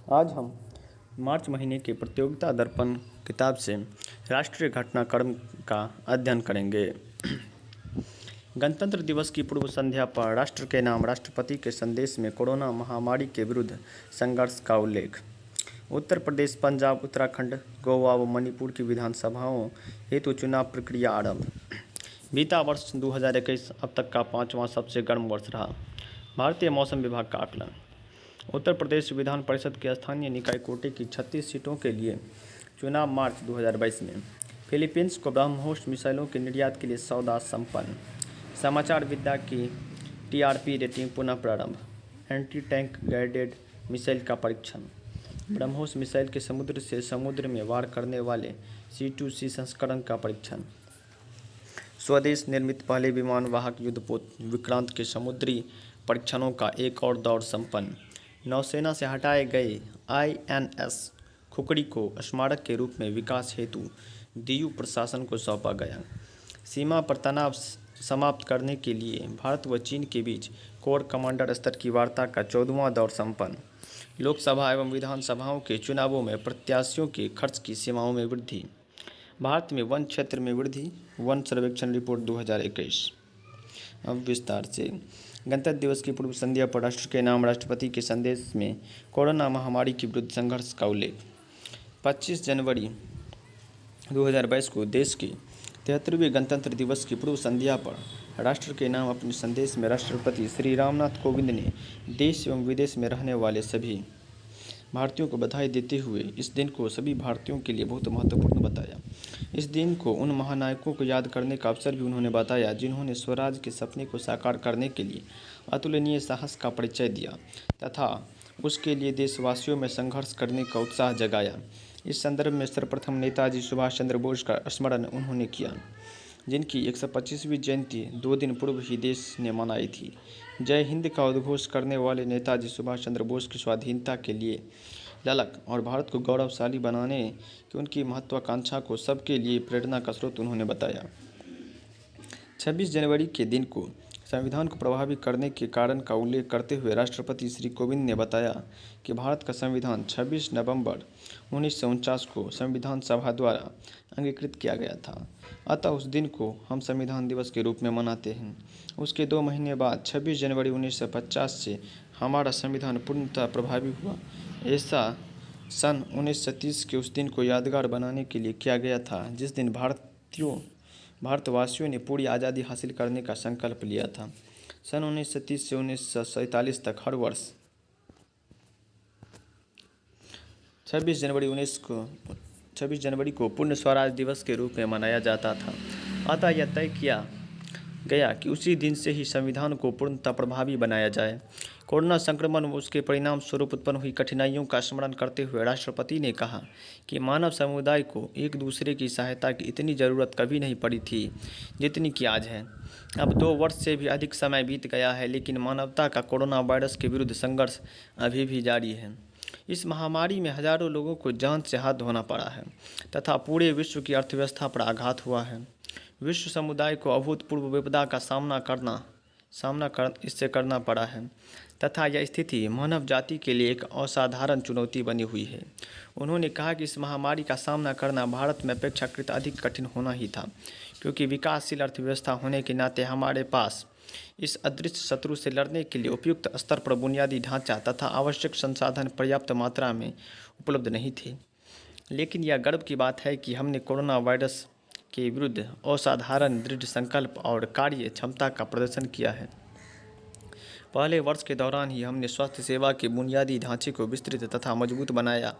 आज हम मार्च महीने के प्रतियोगिता दर्पण किताब से राष्ट्रीय घटनाक्रम का अध्ययन करेंगे। गणतंत्र दिवस की पूर्व संध्या पर राष्ट्र के नाम राष्ट्रपति के संदेश में कोरोना महामारी के विरुद्ध संघर्ष का उल्लेख। उत्तर प्रदेश, पंजाब, उत्तराखंड, गोवा व मणिपुर की विधानसभाओं हेतु चुनाव प्रक्रिया आरंभ। बीता वर्ष 2021 अब तक का 5वां सबसे गर्म वर्ष रहा। भारतीय मौसम विभाग का आकलन। उत्तर प्रदेश विधान परिषद के स्थानीय निकाय कोटे की 36 सीटों के लिए चुनाव मार्च 2022 में। फिलीपींस को ब्रह्मोस मिसाइलों के निर्यात के लिए सौदा संपन्न। समाचार विद्या की टीआरपी रेटिंग पुनः प्रारंभ। एंटी टैंक गाइडेड मिसाइल का परीक्षण। ब्रह्मोस मिसाइल के समुद्र से समुद्र में वार करने वाले C2C संस्करण का परीक्षण। स्वदेश निर्मित पहले विमान वाहक युद्धपोत विक्रांत के समुद्री परीक्षणों का एक और दौर संपन्न। नौसेना से हटाए गए INS खुकड़ी को स्मारक के रूप में विकास हेतु दीयू प्रशासन को सौंपा गया। सीमा पर तनाव समाप्त करने के लिए भारत व चीन के बीच कोर कमांडर स्तर की वार्ता का 14वां दौर संपन्न। लोकसभा एवं विधानसभाओं के चुनावों में प्रत्याशियों के खर्च की सीमाओं में वृद्धि। भारत में वन क्षेत्र में वृद्धि। वन सर्वेक्षण रिपोर्ट 2021। अब विस्तार से। गणतंत्र दिवस की पूर्व संध्या पर राष्ट्र के नाम राष्ट्रपति के संदेश में कोरोना महामारी के विरुद्ध संघर्ष का उल्लेख। 25 जनवरी 2022 को देश के 73वें गणतंत्र दिवस की पूर्व संध्या पर राष्ट्र के नाम अपने संदेश में राष्ट्रपति श्री रामनाथ कोविंद ने देश एवं विदेश में रहने वाले सभी भारतीयों को बधाई देते हुए इस दिन को सभी भारतीयों के लिए बहुत महत्वपूर्ण बताया। इस दिन को उन महानायकों को याद करने का अवसर भी उन्होंने बताया जिन्होंने स्वराज के सपने को साकार करने के लिए अतुलनीय साहस का परिचय दिया तथा उसके लिए देशवासियों में संघर्ष करने का उत्साह जगाया। इस संदर्भ में सर्वप्रथम नेताजी सुभाष चंद्र बोस का स्मरण उन्होंने किया, जिनकी 125वीं जयंती 2 दिन पूर्व ही देश ने मनाई थी। जय हिंद का उद्घोष करने वाले नेताजी सुभाष चंद्र बोस की स्वाधीनता के लिए ललक और भारत को गौरवशाली बनाने की उनकी महत्वाकांक्षा को सबके लिए प्रेरणा का स्रोत उन्होंने बताया। 26 जनवरी के दिन को संविधान को प्रभावी करने के कारण का उल्लेख करते हुए राष्ट्रपति श्री कोविंद ने बताया कि भारत का संविधान 26 नवंबर 1949 को संविधान सभा द्वारा अंगीकृत किया गया था। अतः उस दिन को हम संविधान दिवस के रूप में मनाते हैं। उसके 2 महीने बाद 26 जनवरी 1950 से हमारा संविधान पूर्णतः प्रभावी हुआ। ऐसा सन 1930 के उस दिन को यादगार बनाने के लिए किया गया था जिस दिन भारतवासियों ने पूरी आज़ादी हासिल करने का संकल्प लिया था। सन 1930 से 1947 तक हर वर्ष 26 जनवरी को पूर्ण स्वराज दिवस के रूप में मनाया जाता था। अतः यह तय किया गया कि उसी दिन से ही संविधान को पूर्णतः प्रभावी बनाया जाए। कोरोना संक्रमण व उसके परिणाम स्वरूप उत्पन्न हुई कठिनाइयों का स्मरण करते हुए राष्ट्रपति ने कहा कि मानव समुदाय को एक दूसरे की सहायता की इतनी ज़रूरत कभी नहीं पड़ी थी जितनी कि आज है। अब 2 वर्ष से भी अधिक समय बीत गया है, लेकिन मानवता का कोरोना वायरस के विरुद्ध संघर्ष अभी भी जारी है। इस महामारी में हजारों लोगों को जान से हाथ धोना पड़ा है तथा पूरे विश्व की अर्थव्यवस्था पर आघात हुआ है। विश्व समुदाय को अभूतपूर्व विपदा का सामना करना पड़ा है तथा यह स्थिति मानव जाति के लिए एक असाधारण चुनौती बनी हुई है। उन्होंने कहा कि इस महामारी का सामना करना भारत में अपेक्षाकृत अधिक कठिन होना ही था, क्योंकि विकासशील अर्थव्यवस्था होने के नाते हमारे पास इस अदृश्य शत्रु से लड़ने के लिए उपयुक्त स्तर पर बुनियादी ढांचा तथा आवश्यक संसाधन पर्याप्त मात्रा में उपलब्ध नहीं थे। लेकिन यह गर्व की बात है कि हमने कोरोना वायरस के विरुद्ध असाधारण दृढ़ संकल्प और कार्य क्षमता का प्रदर्शन किया है। पहले वर्ष के दौरान ही हमने स्वास्थ्य सेवा के बुनियादी ढांचे को विस्तृत तथा मजबूत बनाया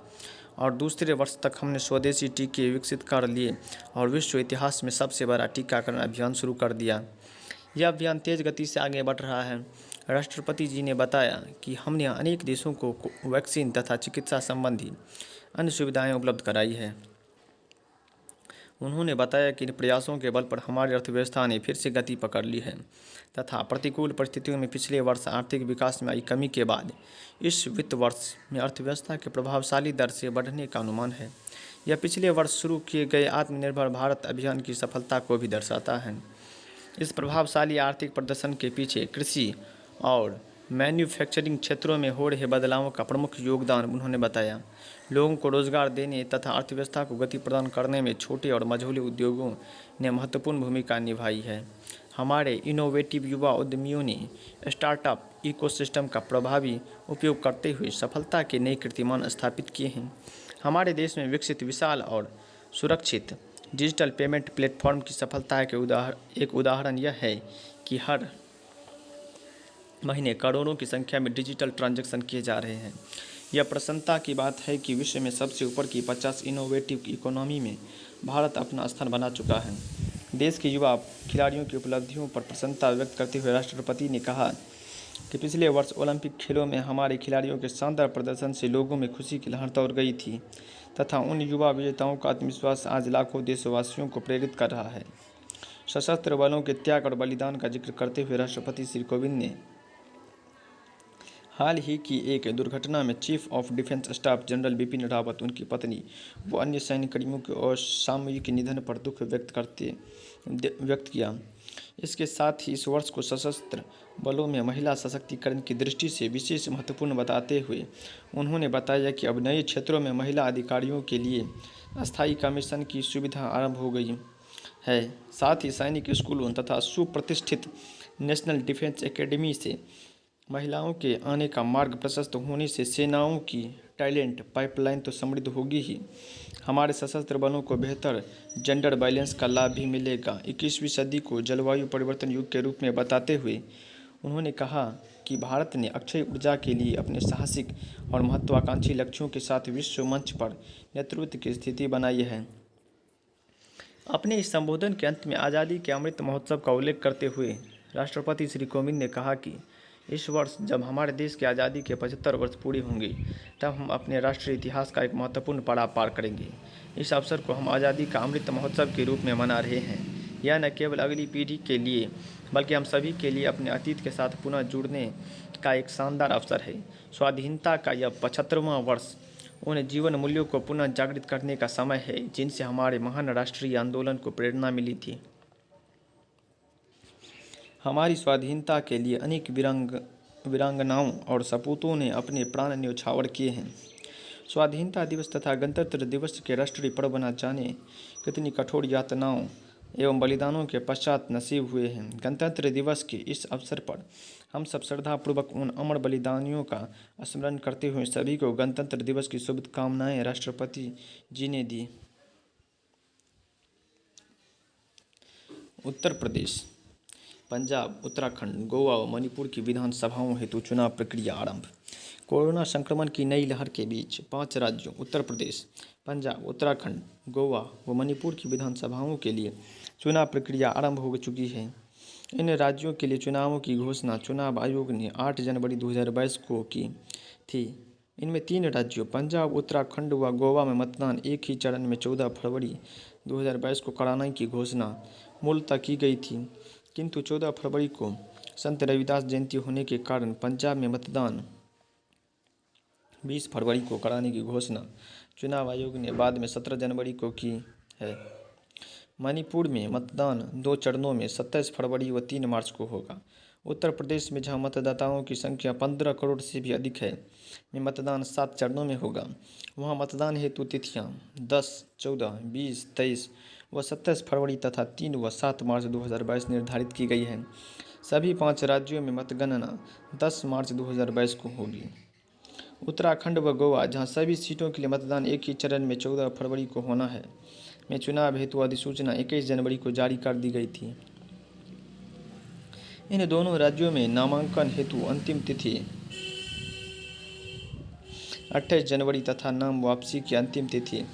और दूसरे वर्ष तक हमने स्वदेशी टीके विकसित कर लिए और विश्व इतिहास में सबसे बड़ा टीकाकरण अभियान शुरू कर दिया। यह अभियान तेज गति से आगे बढ़ रहा है। राष्ट्रपति जी ने बताया कि हमने अनेक देशों को वैक्सीन तथा चिकित्सा संबंधी अन्य सुविधाएं उपलब्ध कराई है। उन्होंने बताया कि इन प्रयासों के बल पर हमारी अर्थव्यवस्था ने फिर से गति पकड़ ली है तथा प्रतिकूल परिस्थितियों में पिछले वर्ष आर्थिक विकास में आई कमी के बाद इस वित्त वर्ष में अर्थव्यवस्था के प्रभावशाली दर से बढ़ने का अनुमान है। यह पिछले वर्ष शुरू किए गए आत्मनिर्भर भारत अभियान की सफलता को भी दर्शाता है। इस प्रभावशाली आर्थिक प्रदर्शन के पीछे कृषि और मैन्युफैक्चरिंग क्षेत्रों में हो रहे बदलावों का प्रमुख योगदान उन्होंने बताया। लोगों को रोजगार देने तथा अर्थव्यवस्था को गति प्रदान करने में छोटे और मझोले उद्योगों ने महत्वपूर्ण भूमिका निभाई है। हमारे इनोवेटिव युवा उद्यमियों ने स्टार्टअप इकोसिस्टम का प्रभावी उपयोग करते हुए सफलता के नए कीर्तिमान स्थापित किए हैं। हमारे देश में विकसित विशाल और सुरक्षित डिजिटल पेमेंट प्लेटफॉर्म की सफलता के एक उदाहरण यह है कि हर महीने करोड़ों की संख्या में डिजिटल ट्रांजैक्शन किए जा रहे हैं। यह प्रसन्नता की बात है कि विश्व में सबसे ऊपर की 50 इनोवेटिव इकोनॉमी में भारत अपना स्थान बना चुका है। देश के युवा खिलाड़ियों की उपलब्धियों पर प्रसन्नता व्यक्त करते हुए राष्ट्रपति ने कहा कि पिछले वर्ष ओलंपिक खेलों में हमारे खिलाड़ियों के शानदार प्रदर्शन से लोगों में खुशी की लहर दौड़ गई थी तथा उन युवा विजेताओं का आत्मविश्वास आज लाखों देशवासियों को प्रेरित कर रहा है। सशस्त्र बलों के त्याग और बलिदान का जिक्र करते हुए राष्ट्रपति श्री कोविंद ने हाल ही की एक दुर्घटना में chief of defence staff general Bipin Rawat, उनकी पत्नी व अन्य सैन्यकर्मियों के असामयिक निधन पर दुख व्यक्त किया। इसके साथ ही इस वर्ष को सशस्त्र बलों में महिला सशक्तिकरण की दृष्टि से विशेष महत्वपूर्ण बताते हुए उन्होंने बताया कि अब नए क्षेत्रों में महिला अधिकारियों के लिए अस्थायी कमीशन की सुविधा आरंभ हो गई है। साथ ही सैनिक स्कूलों तथा सुप्रतिष्ठित नेशनल डिफेंस एकेडमी से महिलाओं के आने का मार्ग प्रशस्त होने से सेनाओं की टैलेंट पाइपलाइन तो समृद्ध होगी ही, हमारे सशस्त्र बलों को बेहतर जेंडर बैलेंस का लाभ भी मिलेगा। 21वीं सदी को जलवायु परिवर्तन युग के रूप में बताते हुए उन्होंने कहा कि भारत ने अक्षय ऊर्जा के लिए अपने साहसिक और महत्वाकांक्षी लक्ष्यों के साथ विश्व मंच पर नेतृत्व की स्थिति बनाई है। अपने इस संबोधन के अंत में आज़ादी के अमृत महोत्सव का उल्लेख करते हुए राष्ट्रपति श्री कोविंद ने कहा कि इस वर्ष जब हमारे देश की आज़ादी के 75 वर्ष पूरे होंगे तब हम अपने राष्ट्रीय इतिहास का एक महत्वपूर्ण पड़ाव पार करेंगे। इस अवसर को हम आज़ादी का अमृत महोत्सव के रूप में मना रहे हैं। यह न केवल अगली पीढ़ी के लिए बल्कि हम सभी के लिए अपने अतीत के साथ पुनः जुड़ने का एक शानदार अवसर है। स्वाधीनता का यह 75वां वर्ष उन जीवन मूल्यों को पुनः जागृत करने का समय है जिनसे हमारे महान राष्ट्रीय आंदोलन को प्रेरणा मिली थी। हमारी स्वाधीनता के लिए अनेक वीरांगनाओं और सपूतों ने अपने प्राण न्यौछावर किए हैं। स्वाधीनता दिवस तथा गणतंत्र दिवस के राष्ट्रीय पर्व न जाने कितनी कठोर यातनाओं एवं बलिदानों के पश्चात नसीब हुए हैं। गणतंत्र दिवस के इस अवसर पर हम सब श्रद्धापूर्वक उन अमर बलिदानियों का स्मरण करते हुए सभी को गणतंत्र दिवस की शुभकामनाएं राष्ट्रपति जी ने दी। उत्तर प्रदेश, पंजाब, उत्तराखंड, गोवा व मणिपुर की विधानसभाओं हेतु चुनाव प्रक्रिया आरंभ। कोरोना संक्रमण की नई लहर के बीच 5 राज्यों उत्तर प्रदेश, पंजाब, उत्तराखंड, गोवा व मणिपुर की विधानसभाओं के लिए चुनाव प्रक्रिया आरंभ हो चुकी है। इन राज्यों के लिए चुनावों की घोषणा चुनाव आयोग ने 8 जनवरी 2022 को की थी। इनमें 3 राज्यों पंजाब, उत्तराखंड व गोवा में मतदान एक ही चरण में 14 फरवरी 2022 को कराने की घोषणा मूलतः की गई थी, किंतु 14 फरवरी को संत रविदास जयंती होने के कारण पंजाब में मतदान 20 फरवरी को कराने की घोषणा चुनाव आयोग ने बाद में 17 जनवरी को की है। मणिपुर में मतदान 2 चरणों में 27 फरवरी व 3 मार्च को होगा। उत्तर प्रदेश में जहां मतदाताओं की संख्या 15 करोड़ से भी अधिक है, में मतदान 7 चरणों में होगा। वहां मतदान हेतु तिथियां 10, 14, 20, 23 व 27 फरवरी तथा 3 व 7 मार्च 2022 निर्धारित की गई है। सभी 5 राज्यों में मतगणना 10 मार्च 2022 को होगी। उत्तराखंड व गोवा, जहां सभी सीटों के लिए मतदान एक ही चरण में 14 फरवरी को होना है, में चुनाव हेतु अधिसूचना 21 जनवरी को जारी कर दी गई थी। इन दोनों राज्यों में नामांकन हेतु अंतिम तिथि 28 जनवरी तथा नाम वापसी की अंतिम तिथि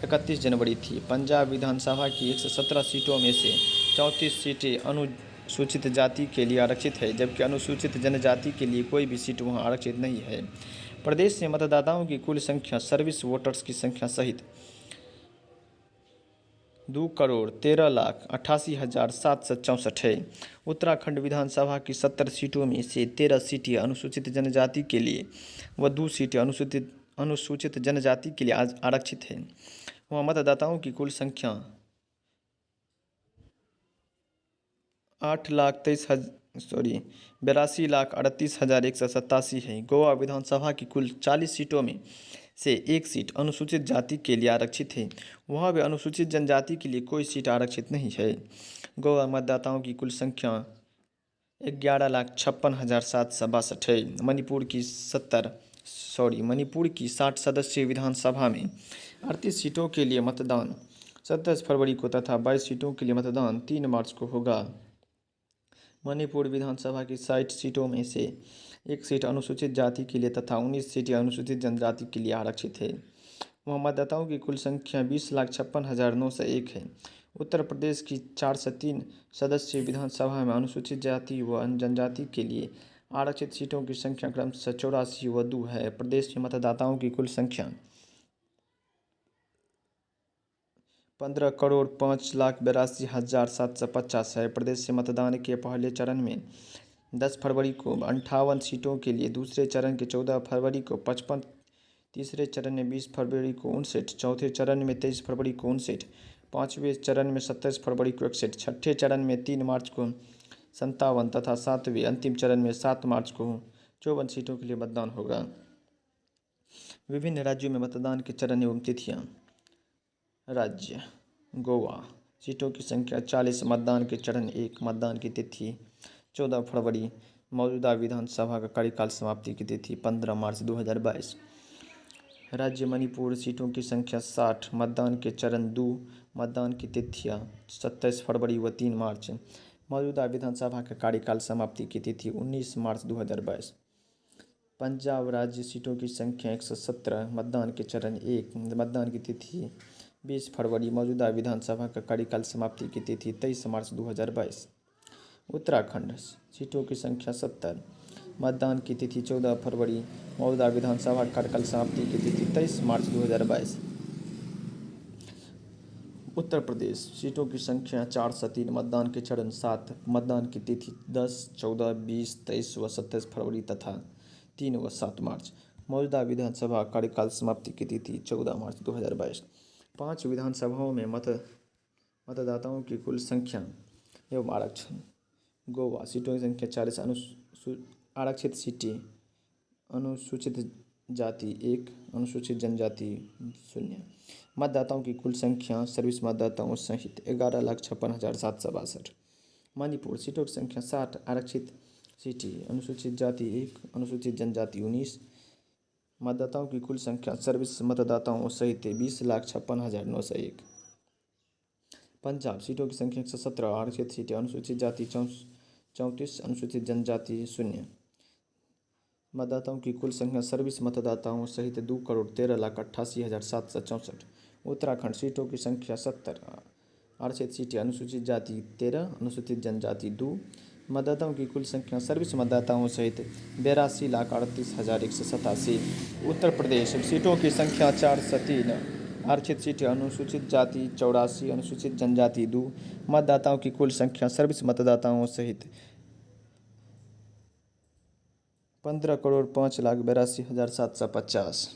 31 जनवरी थी। पंजाब विधानसभा की 117 सीटों में से 34 सीटें अनुसूचित जाति के लिए आरक्षित है, जबकि अनुसूचित जनजाति के लिए कोई भी सीट वहां आरक्षित नहीं है। प्रदेश में मतदाताओं की कुल संख्या सर्विस वोटर्स की संख्या सहित 2,13,88,764 है। उत्तराखंड विधानसभा की 70 सीटों में से 13 सीटें अनुसूचित जनजाति के लिए व 2 सीटें अनुसूचित जनजाति के लिए आरक्षित है। वहाँ मतदाताओं की कुल संख्या 82,38,187 है। गोवा विधानसभा की कुल 40 सीटों में से एक सीट अनुसूचित जाति के लिए आरक्षित है। वहाँ भी अनुसूचित जनजाति के लिए कोई सीट आरक्षित नहीं है। गोवा मतदाताओं की कुल संख्या 11,56,762 है। मणिपुर की 60 सदस्यीय विधानसभा में 38 सीटों के लिए मतदान 27 फरवरी को तथा 22 सीटों के लिए मतदान 3 मार्च को होगा। मणिपुर विधानसभा की 60 सीटों में से एक सीट अनुसूचित जाति के लिए तथा 19 सीटें अनुसूचित जनजाति के लिए आरक्षित है। वहाँ मतदाताओं की कुल संख्या 20,56,901 है। उत्तर प्रदेश की 4 से 3 सदस्यीय विधानसभा में अनुसूचित जाति व जनजाति के लिए आरक्षित सीटों की संख्या क्रमशः 84 व 2 है। प्रदेश में मतदाताओं की कुल संख्या 15,05,82,750 है। प्रदेश से मतदान के पहले चरण में 10 फरवरी को 58 सीटों के लिए, दूसरे चरण के 14 फरवरी को 55, तीसरे चरण में 20 फरवरी को 59, चौथे चरण में 23 फरवरी को 59, पाँचवें चरण में 27 फरवरी को 61, छठे चरण में 3 मार्च को 57 तथा सातवें अंतिम चरण में 7 मार्च को 54 सीटों के लिए मतदान होगा। विभिन्न राज्यों में मतदान के चरण एवं तिथियाँ। राज्य गोवा, सीटों की संख्या 40, मतदान के चरण 1, मतदान की तिथि 14 फरवरी, मौजूदा विधानसभा का कार्यकाल समाप्ति की तिथि 15 मार्च 2022। राज्य मणिपुर, सीटों की संख्या 60, मतदान के चरण 2, मतदान की तिथियाँ 27 फरवरी व 3 मार्च, मौजूदा विधानसभा का कार्यकाल समाप्ति की तिथि 19 मार्च 2022। पंजाब राज्य, सीटों की संख्या 117, मतदान के चरण 1, मतदान की तिथि 20 फरवरी, मौजूदा विधानसभा का कार्यकाल समाप्ति की तिथि 23 मार्च 2022। उत्तराखंड, सीटों की संख्या 70, मतदान की तिथि 14 फरवरी, मौजूदा विधानसभा का कार्यकाल समाप्ति की तिथि 23 मार्च 2022। उत्तर प्रदेश, सीटों की संख्या 4 से 3, मतदान के चरण 7, मतदान की तिथि 10, 14, 20, 23 व 27 फरवरी तथा 3 व 7 मार्च, मौजूदा विधानसभा कार्यकाल समाप्ति की तिथि 14 मार्च 2022। 5 विधानसभाओं में मतदाताओं की कुल संख्या एवं आरक्षण। गोवा, सीटों की संख्या 40, आरक्षित सीटें अनुसूचित जाति 1, अनुसूचित जनजाति 0। मतदाताओं की कुल संख्या सर्विस मतदाताओं सहित 11,56,762। मणिपुर, सीटों की संख्या 60, आरक्षित सीटें अनुसूचित जाति 1, अनुसूचित जनजाति 19। मतदाताओं की कुल संख्या सर्विस मतदाताओं सहित 20,56,901। पंजाब, सीटों की संख्या 117, आरक्षित सीटें अनुसूचित जाति 34, अनुसूचित जनजाति 0। मतदाताओं की कुल संख्या सर्विस मतदाताओं सहित 2,13,88,764। उत्तराखंड, सीटों की संख्या 70, आरक्षित सीटें अनुसूचित जाति 13, अनुसूचित जनजाति 2। मतदाताओं की कुल संख्या सर्विस मतदाताओं सहित 82,38,187। उत्तर प्रदेश, सीटों की संख्या 4 से 3, आरक्षित सीटें अनुसूचित जाति 84, अनुसूचित जनजाति 2। मतदाताओं की कुल संख्या सर्विस मतदाताओं सहित 15,05,82,750।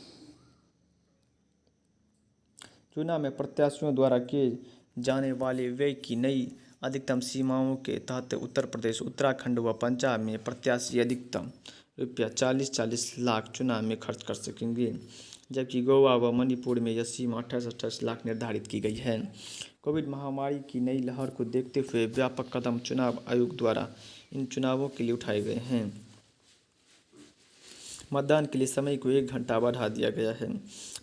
चुनाव में प्रत्याशियों द्वारा किए जाने वाले व्यय की नई अधिकतम सीमाओं के तहत उत्तर प्रदेश, उत्तराखंड व पंजाब में प्रत्याशी अधिकतम ₹40-40 लाख चुनाव में खर्च कर सकेंगे, जबकि गोवा व मणिपुर में यह सीमा 28-28 लाख निर्धारित की गई है। कोविड महामारी की नई लहर को देखते हुए व्यापक कदम चुनाव आयोग द्वारा इन चुनावों के लिए उठाए गए हैं। मतदान के लिए समय को 1 घंटा बढ़ा दिया गया है।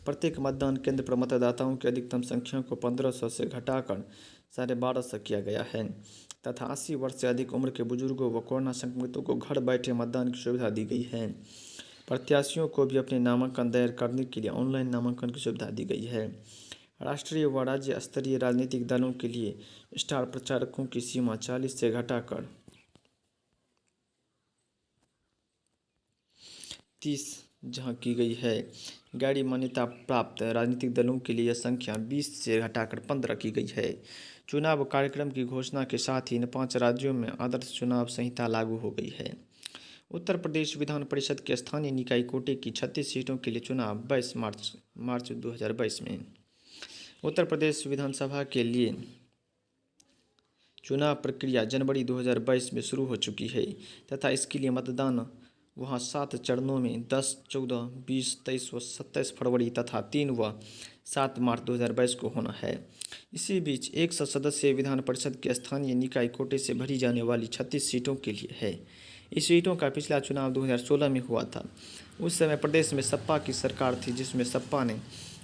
प्रत्येक मतदान केंद्र पर मतदाताओं की अधिकतम संख्या को 1500 से घटाकर 1250 किया गया है तथा 80 वर्ष से अधिक उम्र के बुजुर्गों व कोरोना संक्रमितों को घर बैठे मतदान की सुविधा दी गई है। प्रत्याशियों को भी अपने नामांकन दायर करने के लिए ऑनलाइन नामांकन की सुविधा दी गई है। राष्ट्रीय व राज्य स्तरीय राजनीतिक दलों के लिए स्टार प्रचारकों की सीमा 40 से घटाकर 30 जहाँ की गई है। गैर मान्यता प्राप्त राजनीतिक दलों के लिए यह संख्या 20 से घटाकर 15 की गई है। चुनाव कार्यक्रम की घोषणा के साथ ही इन 5 राज्यों में आदर्श चुनाव संहिता लागू हो गई है। उत्तर प्रदेश विधान परिषद के स्थानीय निकाय कोटे की 36 सीटों के लिए चुनाव 22 मार्च 2022 में। उत्तर प्रदेश विधानसभा के लिए चुनाव प्रक्रिया जनवरी 2022 में शुरू हो चुकी है तथा इसके लिए मतदान वहाँ 7 चरणों में 10, 14, 20, 23 व 27 फरवरी तथा 3 व 7 मार्च 2022 को होना है। इसी बीच 100 सदस्यीय विधान परिषद के स्थानीय निकाय कोटे से भरी जाने वाली 36 सीटों के लिए है। इस सीटों का पिछला चुनाव 2016 में हुआ था। उस समय प्रदेश में सपा की सरकार थी, जिसमें सपा ने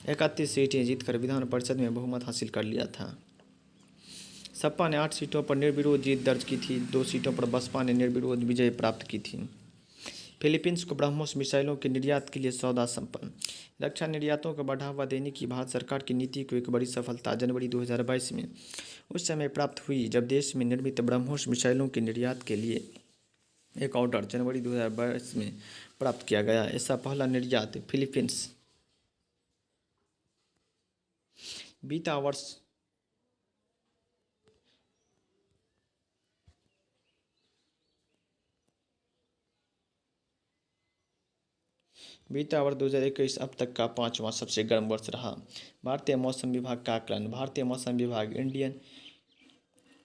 31 सीटें जीतकर विधान परिषद में बहुमत हासिल कर लिया था। सपा ने 8 सीटों पर निर्विरोध जीत दर्ज की थी। 2 सीटों पर बसपा ने निर्विरोध विजय प्राप्त की थी। फिलीपींस को ब्रह्मोस मिसाइलों के निर्यात के लिए सौदा संपन्न। रक्षा निर्यातों को बढ़ावा देने की भारत सरकार की नीति को एक बड़ी सफलता जनवरी 2022 में उस समय प्राप्त हुई जब देश में निर्मित ब्रह्मोस मिसाइलों के निर्यात के लिए एक ऑर्डर जनवरी 2022 में प्राप्त किया गया। ऐसा पहला निर्यात फिलीपींस बीता वर्ष 2021 अब तक का 5वां सबसे गर्म वर्ष रहा। भारतीय मौसम विभाग का आकलन। भारतीय मौसम विभाग इंडियन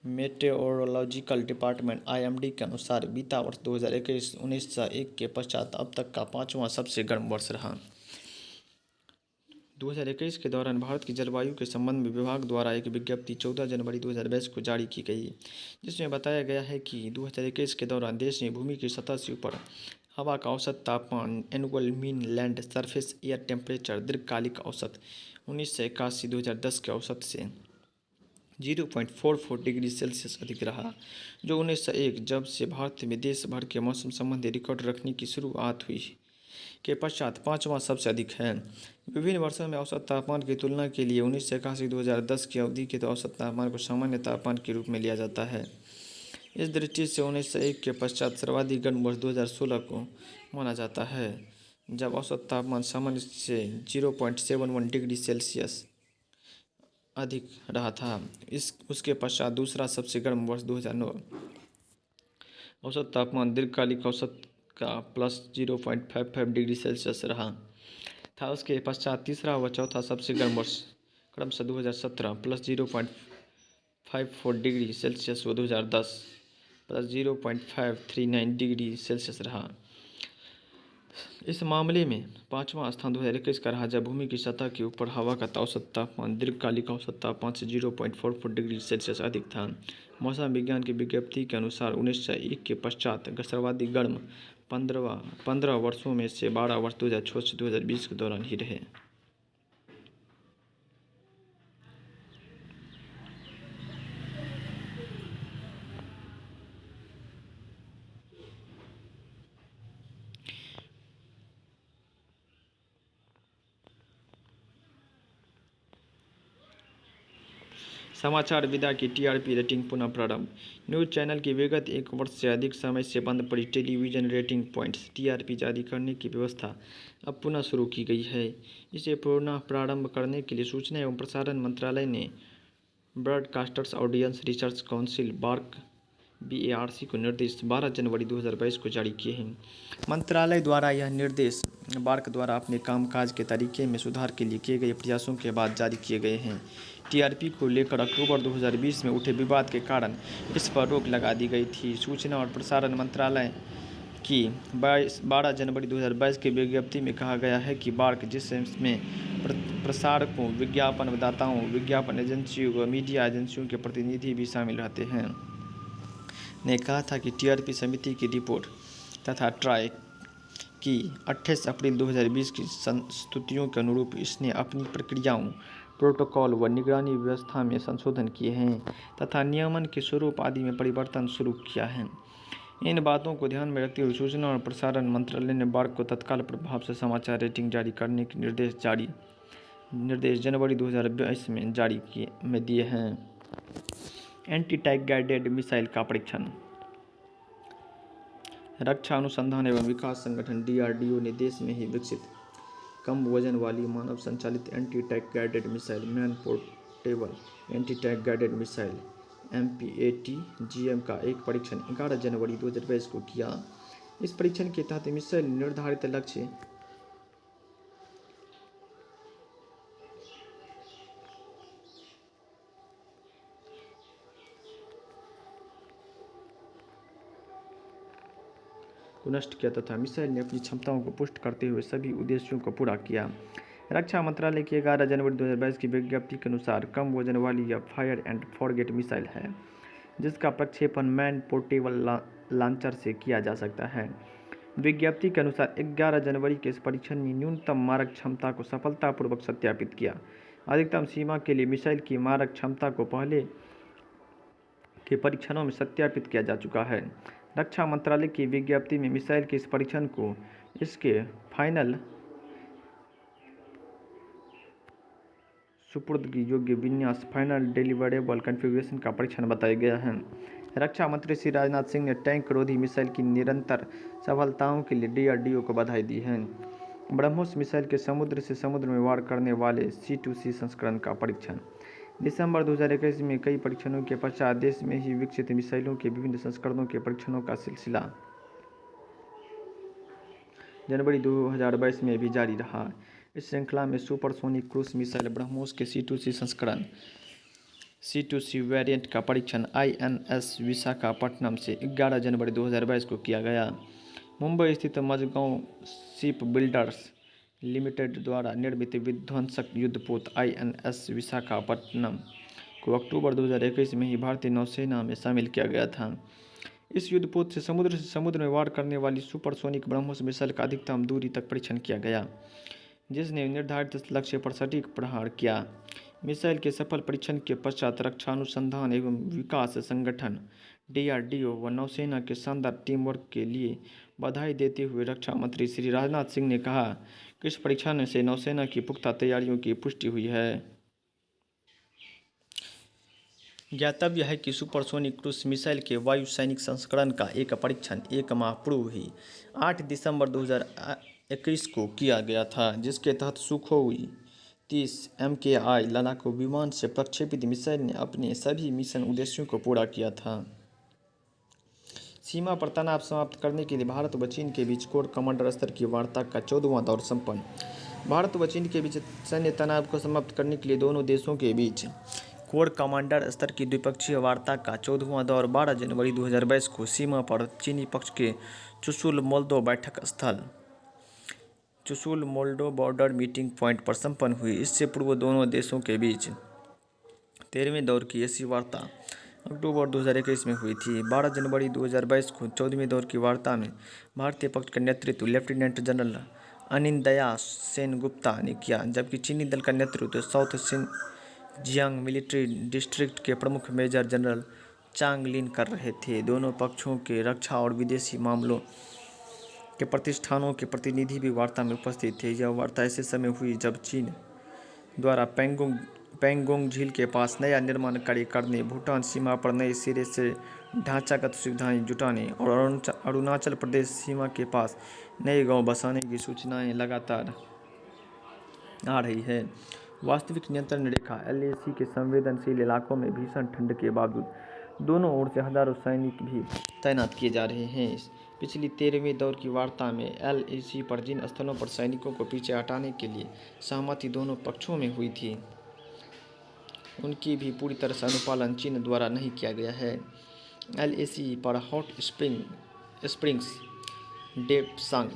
मेटेओरोलॉजिकल डिपार्टमेंट (IMD) के अनुसार बीता वर्ष 2021 1901 के पश्चात अब तक का 5वां सबसे गर्म वर्ष रहा। 2021 के दौरान भारत की जलवायु के संबंध में विभाग द्वारा एक विज्ञप्ति 14 जनवरी 2022 को जारी की गई, जिसमें बताया गया है कि 2021 के दौरान देश में भूमि की सतह से ऊपर हवा का औसत तापमान annual mean land surface air temperature दीर्घकालिक औसत 1981-2010 के औसत से 0.44 डिग्री सेल्सियस अधिक रहा, जो 1901 जब से भारत में देश भर के मौसम संबंधी रिकॉर्ड रखने की शुरुआत हुई के पश्चात 5वां सबसे अधिक है। विभिन्न वर्षों में औसत तापमान की तुलना के लिए 1981-2010 की अवधि के औसत तापमान को सामान्य तापमान के रूप में लिया जाता है। इस दृष्टि से 1901 के पश्चात सर्वाधिक गर्म वर्ष 2016 को माना जाता है, जब औसत तापमान सामान्य से 0.71 डिग्री सेल्सियस अधिक रहा था। उसके पश्चात दूसरा सबसे गर्म वर्ष 2009 औसत तापमान दीर्घकालिक औसत का +0.55 डिग्री सेल्सियस रहा था। उसके पश्चात तीसरा व चौथा सबसे गर्म वर्ष क्रमशः 2017 +0.54 डिग्री सेल्सियस व 2010 +0.539 डिग्री सेल्सियस रहा। इस मामले में 5वां स्थान 2021 का रहा, जब भूमि की सतह के ऊपर हवा का औसत तापमान दीर्घकालिक औसत तापमान से 0.44 डिग्री सेल्सियस अधिक था। मौसम विज्ञान की विज्ञप्ति के अनुसार 1901 के पश्चात सर्वाधिक गर्म 15 वर्षों में से 12 वर्ष 2006 से 2020 के दौरान ही रहे। समाचार विधा की TRP रेटिंग पुनः प्रारंभ। न्यूज चैनल की विगत एक वर्ष से अधिक समय से बंद पड़ी टेलीविजन रेटिंग पॉइंट्स TRP जारी करने की व्यवस्था अब पुनः शुरू की गई है। इसे पुनः प्रारंभ करने के लिए सूचना एवं प्रसारण मंत्रालय ने broadcasters audience research council BARC को निर्देश 12 जनवरी 2022 को जारी किए हैं। मंत्रालय द्वारा यह निर्देश बार्क द्वारा अपने कामकाज के तरीके में सुधार के लिए किए गए प्रयासों के बाद जारी किए गए हैं। TRP को लेकर अक्टूबर 2020 में उठे विवाद के कारण इस पर रोक लगा दी गई थी। सूचना और प्रसारण मंत्रालय की 12 जनवरी 2022 की विज्ञप्ति में कहा गया है कि बार्क, जिसमें प्रसारकों, विज्ञापनदाताओं, विज्ञापन एजेंसियों व मीडिया एजेंसियों के प्रतिनिधि भी शामिल रहते हैं, ने कहा था कि TRP समिति की रिपोर्ट तथा ट्राई की 28 अप्रैल 2020 की संस्तुतियों के अनुरूप इसने अपनी प्रक्रियाओं, प्रोटोकॉल व निगरानी व्यवस्था में संशोधन किए हैं तथा नियमन के स्वरूप आदि में परिवर्तन शुरू किया है। इन बातों को ध्यान में रखते हुए सूचना और प्रसारण मंत्रालय ने बार्क को तत्काल प्रभाव से समाचार रेटिंग जारी करने के निर्देश जनवरी 2022 में दिए हैं। एंटी टैंक गाइडेड मिसाइल का परीक्षण। रक्षा अनुसंधान एवं विकास संगठन DRDO ने देश में ही विकसित कम वजन वाली मानव संचालित anti tank guided missile man portable anti tank guided missile MPATGM का एक परीक्षण 11 जनवरी 2022 को किया। इस परीक्षण के तहत मिसाइल निर्धारित लक्ष्य को नष्ट किया तथा मिसाइल ने अपनी क्षमताओं को पुष्ट करते हुए सभी उद्देश्यों को पूरा किया। रक्षा मंत्रालय की 11 जनवरी 2022 की विज्ञप्ति के अनुसार कम वजन वाली यह फायर एंड फॉरगेट मिसाइल है, जिसका प्रक्षेपण मैन पोर्टेबल लॉन्चर से किया जा सकता है। विज्ञप्ति के अनुसार 11 जनवरी के इस परीक्षण ने न्यूनतम मारक क्षमता को सफलतापूर्वक सत्यापित किया। अधिकतम सीमा के लिए मिसाइल की मारक क्षमता को पहले के परीक्षणों में सत्यापित किया जा चुका है। रक्षा मंत्रालय की विज्ञप्ति में मिसाइल के इस परीक्षण को इसके फाइनल सुपुर्दगी योग्य विन्यास फाइनल डिलीवरेबल कॉन्फ़िगरेशन का परीक्षण बताया गया है। रक्षा मंत्री श्री राजनाथ सिंह ने टैंक रोधी मिसाइल की निरंतर सफलताओं के लिए DRDO को बधाई दी है। ब्रह्मोस मिसाइल के समुद्र से समुद्र में वार करने वाले C2C संस्करण का परीक्षण। दिसंबर 2021 में कई परीक्षणों के पश्चात देश में ही विकसित मिसाइलों के विभिन्न संस्करणों के परीक्षणों का सिलसिला जनवरी 2022 में भी जारी रहा। इस श्रृंखला में सुपरसोनिक क्रूज मिसाइल ब्रह्मोस के C2C संस्करण C2C वेरिएंट का परीक्षण INS विशाखापट्टनम से 11 जनवरी 2022 को किया गया। मुंबई स्थित मझगांव शिप बिल्डर्स लिमिटेड द्वारा निर्मित विध्वंसक युद्धपोत INS विशाखापट्टनम को अक्टूबर 2021 में ही भारतीय नौसेना में शामिल किया गया था। इस युद्धपोत से समुद्र में वार करने वाली सुपरसोनिक ब्रह्मोस मिसाइल का अधिकतम दूरी तक परीक्षण किया गया, जिसने निर्धारित लक्ष्य पर सटीक प्रहार किया। मिसाइल के सफल परीक्षण के पश्चात रक्षा अनुसंधान एवं विकास संगठन DRDO व नौसेना के शानदार टीम वर्क के लिए बधाई देते हुए रक्षा मंत्री श्री राजनाथ सिंह ने कहा कि इस परीक्षण से नौसेना की पुख्ता तैयारियों की पुष्टि हुई है। ज्ञातव्य है कि सुपरसोनिक क्रूज मिसाइल के वायु सैनिक संस्करण का एक परीक्षण 1 माह पूर्व ही 8 दिसंबर 2021 को किया गया था, जिसके तहत सुखोई 30 MKI लड़ाकू विमान से प्रक्षेपित मिसाइल ने अपने सभी मिशन उद्देश्यों को पूरा किया था। सीमा पर तनाव समाप्त करने के लिए भारत व चीन के बीच कोर कमांडर स्तर की वार्ता का 14वां दौर संपन्न। भारत व चीन के बीच सैन्य तनाव को समाप्त करने के लिए दोनों देशों के बीच कोर कमांडर स्तर की द्विपक्षीय वार्ता का 14वां दौर 12 जनवरी 2022 को सीमा पर चीनी पक्ष के चुशुल मोल्दो बैठक स्थल Chushul Moldo border meeting point पर संपन्न हुई। इससे पूर्व दोनों देशों के बीच 13वें दौर की ऐसी वार्ता अक्टूबर 2021 में हुई थी। 12 जनवरी 2022 को 14वें दौर की वार्ता में भारतीय पक्ष का नेतृत्व लेफ्टिनेंट जनरल अनिंदया सेनगुप्ता ने किया, जबकि चीनी दल का नेतृत्व साउथ जियांग मिलिट्री डिस्ट्रिक्ट के प्रमुख मेजर जनरल चांग लिन कर रहे थे। दोनों पक्षों के रक्षा और विदेशी मामलों के प्रतिष्ठानों के प्रतिनिधि भी वार्ता में उपस्थित थे। यह वार्ता ऐसे समय हुई जब चीन द्वारा पैंगोंग झील के पास नया निर्माण कार्य करने, भूटान सीमा पर नए सिरे से ढांचागत सुविधाएं जुटाने और अरुणाचल प्रदेश सीमा के पास नए गांव बसाने की सूचनाएं लगातार आ रही है। वास्तविक नियंत्रण रेखा LAC के संवेदनशील इलाकों में भीषण ठंड के बावजूद दोनों ओर से हजारों सैनिक भी तैनात किए जा रहे हैं। पिछली 13वें दौर की वार्ता में LAC पर जिन स्थलों पर सैनिकों को पीछे हटाने के लिए सहमति दोनों पक्षों में हुई थी, उनकी भी पूरी तरह से अनुपालन चीन द्वारा नहीं किया गया है। LAC पर हॉट स्प्रिंग्स, डेप्सांग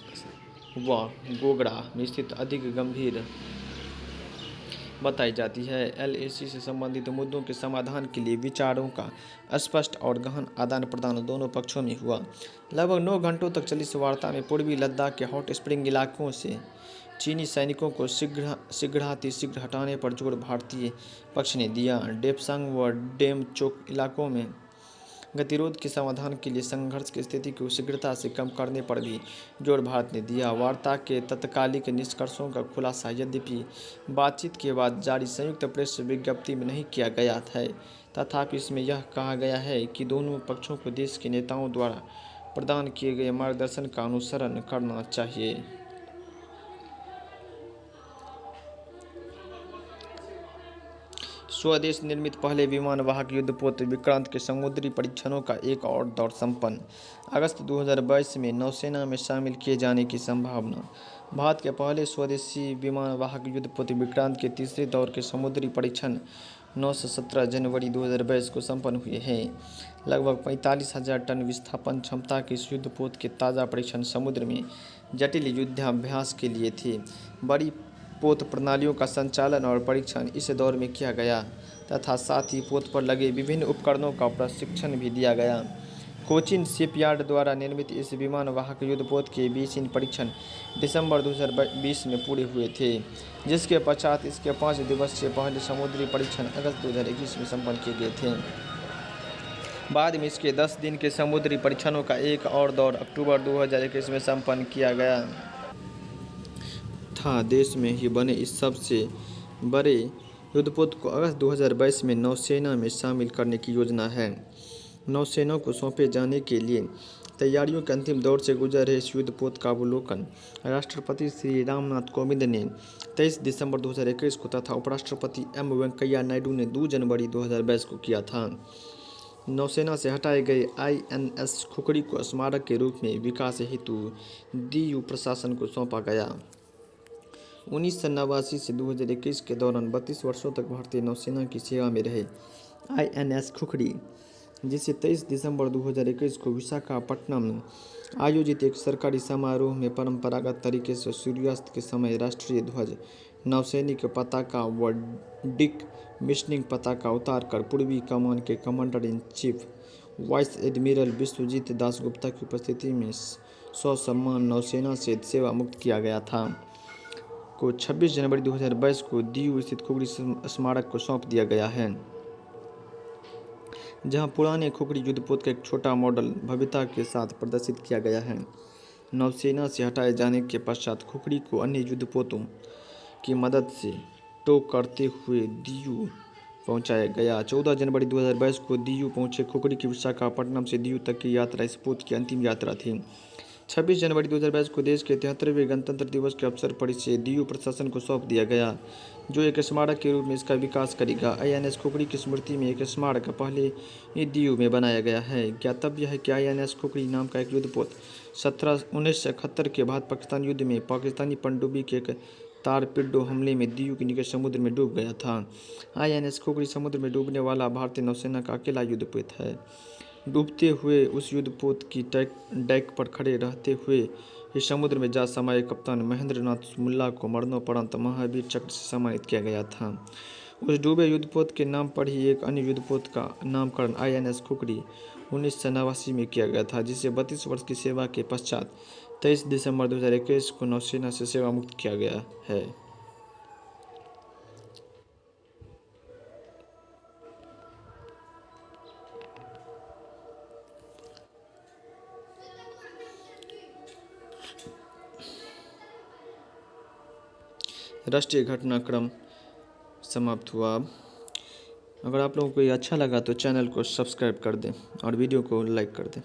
व गोगड़ा में स्थित अधिक गंभीर बताई जाती है। LAC से संबंधित मुद्दों के समाधान के लिए विचारों का स्पष्ट और गहन आदान प्रदान दोनों पक्षों में हुआ। लगभग 9 घंटों तक चली इस वार्ता में पूर्वी लद्दाख के हॉट स्प्रिंग इलाकों से चीनी सैनिकों को शीघ्र हटाने पर जोर भारतीय पक्ष ने दिया। डेप्सांग व डेमचोक इलाकों में गतिरोध के समाधान के लिए संघर्ष की स्थिति को शीघ्रता से कम करने पर भी जोर भारत ने दिया। वार्ता के तत्कालिक निष्कर्षों का खुलासा यद्यपि बातचीत के बाद जारी संयुक्त प्रेस विज्ञप्ति में नहीं किया गया है, तथापि इसमें यह कहा गया है कि दोनों पक्षों को देश के नेताओं द्वारा प्रदान किए गए मार्गदर्शन का अनुसरण करना चाहिए। स्वदेश निर्मित पहले विमान वाहक युद्धपोत विक्रांत के समुद्री परीक्षणों का एक और दौर संपन्न। अगस्त 2022 में नौसेना में शामिल किए जाने की संभावना। भारत के पहले स्वदेशी विमान वाहक युद्धपोत विक्रांत के तीसरे दौर के समुद्री परीक्षण 9 से 17 जनवरी 2022 को संपन्न हुए हैं। लगभग 45,000 टन विस्थापन क्षमता के इस युद्धपोत के ताज़ा परीक्षण समुद्र में जटिल युद्धाभ्यास के लिए थे। बड़ी पोत प्रणालियों का संचालन और परीक्षण इस दौर में किया गया तथा साथ ही पोत पर लगे विभिन्न उपकरणों का प्रशिक्षण भी दिया गया। कोचिन शिपयार्ड द्वारा निर्मित इस विमान वाहक युद्धपोत के 20 परीक्षण दिसंबर 2020 में पूरे हुए थे, जिसके पश्चात इसके 5 दिवसीय पहले समुद्री परीक्षण अगस्त 2021 में संपन्न किए गए थे। बाद में इसके 10 दिन के समुद्री परीक्षणों का एक और दौर अक्टूबर 2021 में संपन्न किया गया था। देश में ही बने इस सबसे बड़े युद्धपोत को अगस्त 2022 में नौसेना में शामिल करने की योजना है। नौसेना को सौंपे जाने के लिए तैयारियों के अंतिम दौर से गुजर रहे इस युद्धपोत का अवलोकन राष्ट्रपति श्री रामनाथ कोविंद ने 23 दिसंबर 2021 को तथा उपराष्ट्रपति एम वेंकैया नायडू ने 2 जनवरी 2022 को किया था। नौसेना से हटाए गए INS खुखरी को स्मारक के रूप में विकास हेतु DU प्रशासन को सौंपा गया। 1989 से 2021 के दौरान 32 वर्षों तक भारतीय नौसेना की सेवा में रहे INS खुखरी, जिसे 23 दिसंबर 2021 को विशाखापट्टनम में आयोजित एक सरकारी समारोह में परंपरागत तरीके से सूर्यास्त के समय राष्ट्रीय ध्वज, नौसैनिक पताका व डिकमिशनिंग पताका उतारकर पूर्वी कमान के commander in chief vice admiral Vishwajit Dasgupta की उपस्थिति में ससम्मान नौसेना से सेवा मुक्त किया गया था। को 26 जनवरी 2022 को DU स्थित खुखरी स्मारक को सौंप दिया गया है, जहां पुराने खुखरी युद्धपोत का एक छोटा मॉडल भव्यता के साथ प्रदर्शित किया गया है। नौसेना से हटाए जाने के पश्चात खुखरी को अन्य युद्धपोतों की मदद से टो करते हुए DU पहुंचाया गया। 14 जनवरी 2022 को DU पहुंचे खुखरी की विशाखापट्टनम से DU तक की यात्रा इस पोत की अंतिम यात्रा थी। 26 जनवरी 2022 को देश के 73वें गणतंत्र दिवस के अवसर पर इसे DU प्रशासन को सौंप दिया गया, जो एक स्मारक के रूप में इसका विकास करेगा। INS खुखरी की स्मृति में एक स्मारक पहले ही DU में बनाया गया है। ज्ञातव्य है कि INS खुखरी नाम का एक युद्धपोत 1971 के भारत पाकिस्तान युद्ध में पाकिस्तानी पनडुब्बी के एक तारपीडो हमले में DU के निकट समुद्र में डूब गया था। INS खुखरी समुद्र में डूबने वाला भारतीय नौसेना का अकेला युद्धपोत है। डूबते हुए उस युद्धपोत की डेक पर खड़े रहते हुए ही समुद्र में जा समाये कप्तान महेंद्र नाथ मुल्ला को मरणोपरांत महावीर चक्र से सम्मानित किया गया था। उस डूबे युद्धपोत के नाम पर ही एक अन्य युद्धपोत का नामकरण INS खुखरी 1989 में किया गया था, जिसे 32 वर्ष की सेवा के पश्चात 23 दिसंबर 2021 को नौसेना से सेवा मुक्त किया गया है। राष्ट्रीय घटनाक्रम समाप्त हुआ। अगर आप लोगों को ये अच्छा लगा तो चैनल को सब्सक्राइब कर दें और वीडियो को लाइक कर दें।